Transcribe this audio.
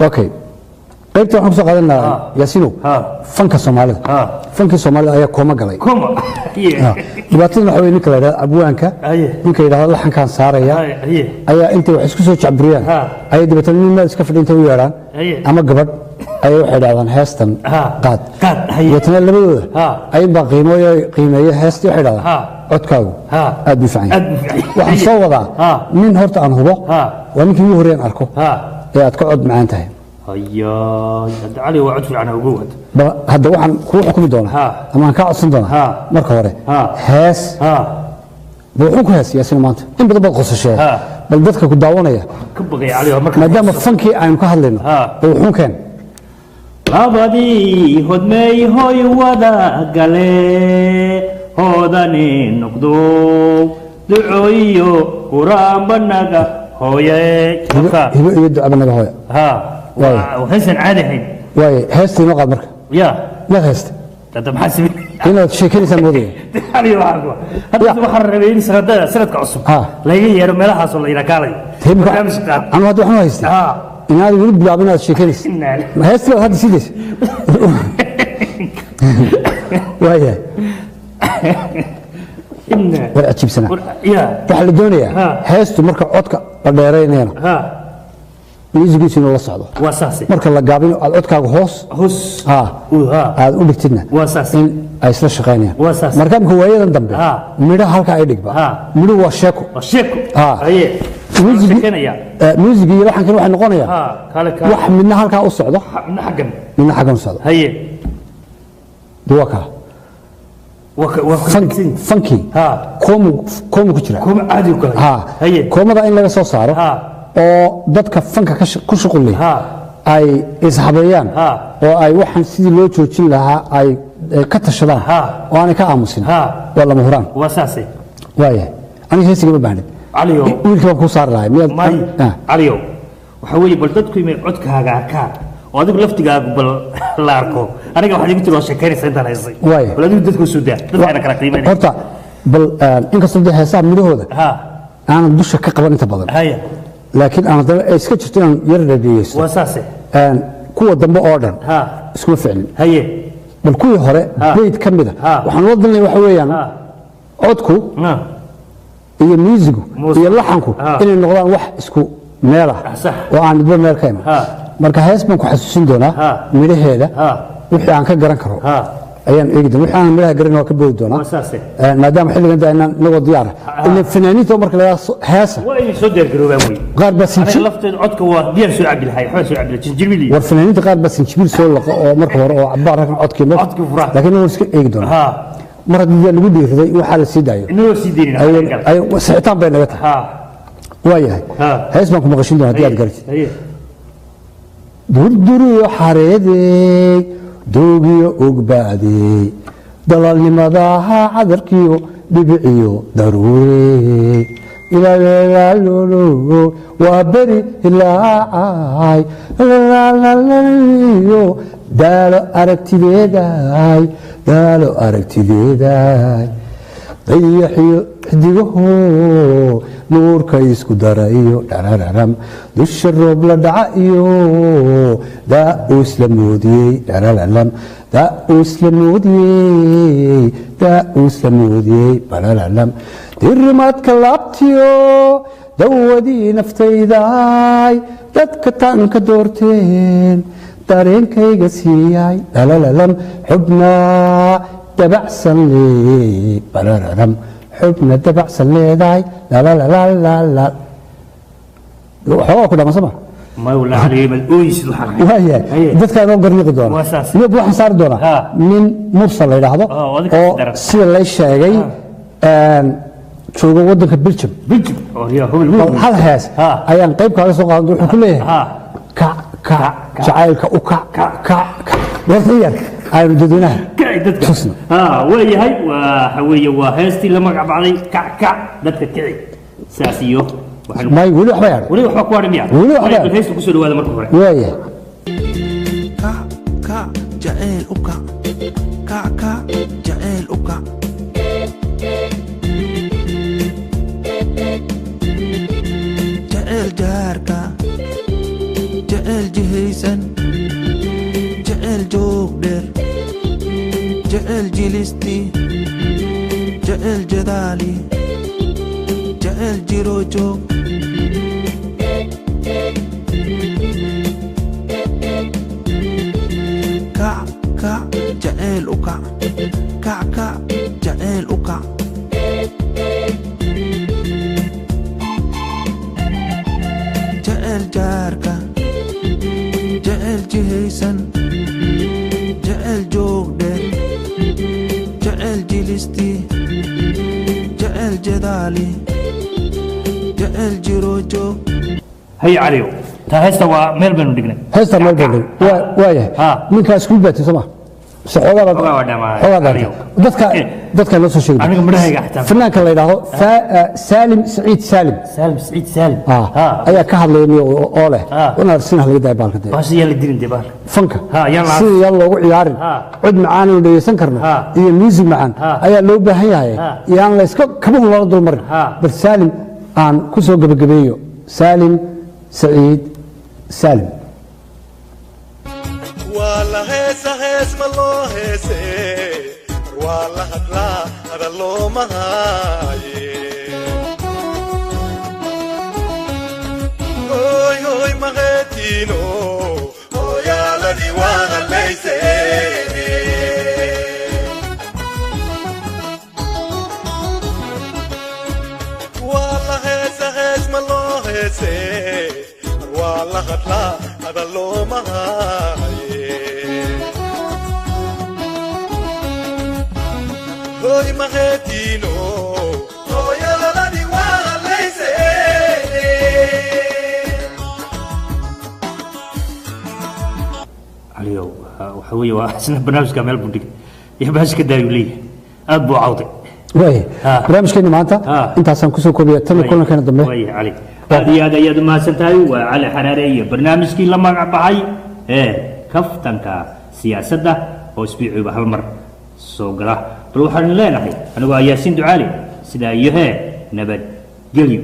اوكي qaybta waxaan soo qaadanaa yaasino fanka Soomaalida fanka Soomaalida ayaa kooma galay dhibaatada waxa weey ninka la yiraahdo abwaanka ninka yiraahdo laxankan saaraya ayaa inta wax isku soo jacburiyaan ay dibatan nin meel iska fadhiinta u yeeraan ama gabadh ay waxay dhaahdaan heestan qaad wadana labadooda ay baa qiimeeyo heestii waxay dhaahdaan codkaagu aad u fiican waxaan soo wadaa nin horta aan hubo waa ninkii ugu horreeyaan arko ee aad ka cod macaan tahay هذا علي وعد في عنها وجود هذا واحد كل حكومي دونا أما كان عصن دونا مركه وري هاس بوحوك هاس يا سيدي مانت إن بدأ بقص الشيء بل بدك كنت داونا يا كبقي عليه ما دام فنكي عين كهلنا بوحوك كان أبدي هدمي هاي ودا قلي هذاني نقدو دعويو قرآن بنجا هويا هو يدعو بنجا هويا وحسن عادي حين واي هستي مقعد مركب يا لا هست انت محاسب هنا تشكيلي سمودي علي واحد هذا بحر ربيني سنه كعصب لا يا رملها حصل الى كالي انا هذا وحنا هستي ان هذا يريد بلعبنا تشكيلي ما هستي هذا سيدس واي ولا تجيب سنه يا تحل الدنيا هستي مركب عودك دheereynayna musigiisina la socdo wasaasi marka la gaabino aad codkaaga hoos aad u dhigtidna wasaasi in ay isla shaqeynayaan marka marka waayadan dambe midho halka ay dhigba midho waa sheeko aye musigiga waxaan kan waxay noqonayaan wax midna halka u socdo midna xaggan u socdo haye duwaka funky komu ku jira komu aad u kale haye komada in laga soo saaro oo dadka fanka ku shaqulay ay ishabeeyaan oo ay waxan sidii loo joojin lahaa ay ka tashadaan oo aan ka aamusin waa lama huraan wasaasi waaye aniga heesiga ma baahnid caliyo wiilka ku saar lahay caliyo waxa weeye bal dadku imay codkaaga arkaan oo adigu laftigaaga bal la arko aniga waxa igu tiro sheekeynaysa intaan haysay bal adigu dadku soo daa dadka kala qiimeeyay horta bal inkastoo heesaha midahooda aan dusha ka qaban inta badan laakiin aan dad iska jirto in yar dhageysto wasaasi kuwa dambe oo dhan isku ficilin haye bal kuwii hore beed kamida waxaan wadalnay waxa weeyaan codku iyo musigu iyo laxanku inay noqdaan wax isku meel ah oo aan midba meel ka iman marka hees baan ku xasuusin doonaa midhaheeda wixii aan ka garan karo ayaan eegi doonaa wixii aan midhaha garan oo ka boodi doonaa maadaama xilligan daayna nagoo diyaar in fanaaniinta marka la heesa waa in soo diyaar garoobaan way qaar baa sinjil lafteed codka waa diyaar soo cabbil hay xoo soo cabbil jinjibili war fanaaniinta qaar baa sinjibili soo laqa oo marka hore oo cabaar kan codkii laakiin waa iska eegi doonaa mar haddii lagu dhiiriday waxa la sii daayo inuu sii deynina ay saxitaan bay naga tahay waayahay hees baan ku maqashin doonaa haddii aad garatid durduriyo xareedey doogiyo ogbaadey dalaalnimadaha cadarkiyo dhibiciyo daruurey ilaalaalolo waa beri ilaacay lalaalalayo daalo aragtideeday dayaxiyo xidigaho nuurka isku darayo dhararam dusha roob la dhaca iyo daa uu isla moodiyey dhararam daa uu isla moodiyey bararam dirimaadka laabtiyo dawadii naftayday dadka taanka doorteen dareenkayga siiyay dhalalam xubnaa dabacsan lee bararam xubna dabacsan leedahay lalalalalala waxoogaa ku dhamasama mawla caliimal ooyis waxaan waaya dadka inoo garniqi doona iyo waxaan saari doonaa nin mursal la yidhaahdo oo sida lay sheegay jooga waddanka Belgium hal hees ayaan qayb kaaga soo qaadan wuxuu ku leeyahay jacaylka u wartayar aynu dadweynaha waayahay waxa weeye waa heestii la magac bacday dadka kici saasiyo may weli waxba yaar weli waxba ku hadhamiya weli waxba heestu ku soo dhawaada marka hore waayahay jacayl u jacayl u jacayl jaarka jecel jihaysan jecel joog dheer jecel jilisti jecel jadaali jecel jiro joog kac kac jecel u kac kac kac jecel u kac jecel jaarka jecel jihaysan jecel joog dheer jecel jilisti jecel jadaali jecel jiro joog هي عليو تهستا وميل بنو دغنا هستا مال بنو وايه ninka isku baatay sama saxooga dadka loo soo sheegay aniga midahayga xataa fanaanka la yiraahdo Salim Said Salim ayaa ka hadlayay oo leh una sinaha laga daay baalka baasi yaa la dirin deebal fanka si yar loogu ciyaarin cid macaan oo dhageysan karno iyo music macaan ayaa loo baahan yahay yaan la iska kaba wada dul marin bal Salim aan ku soo gabagabeeyo Salim Said Salim والله هيس هيس ملو هيس والله هدلا هذا لو مهاي هوي هوي مغتينو هوي يا لدي وغليس والله هيس هيس ملو هيس والله هدلا هذا لو مهاي هوي مغتينو هوي يا لدي وغليس عليو وحوي وحسن برنامج كامل بودك يا باش كدا يولي ابو عوضي واي برنامج كنا معناتها انت عشان كسو كوبيه تم كلنا كان دمه واي علي هذه يا ما سنتاي وعلى حراريه برنامج كي لما بحي كفتنكا سياسه oo isbiicu hal mar soo gala bal waxaan leenahay anigu ayaasin ducaali sida yahay nabad gelyo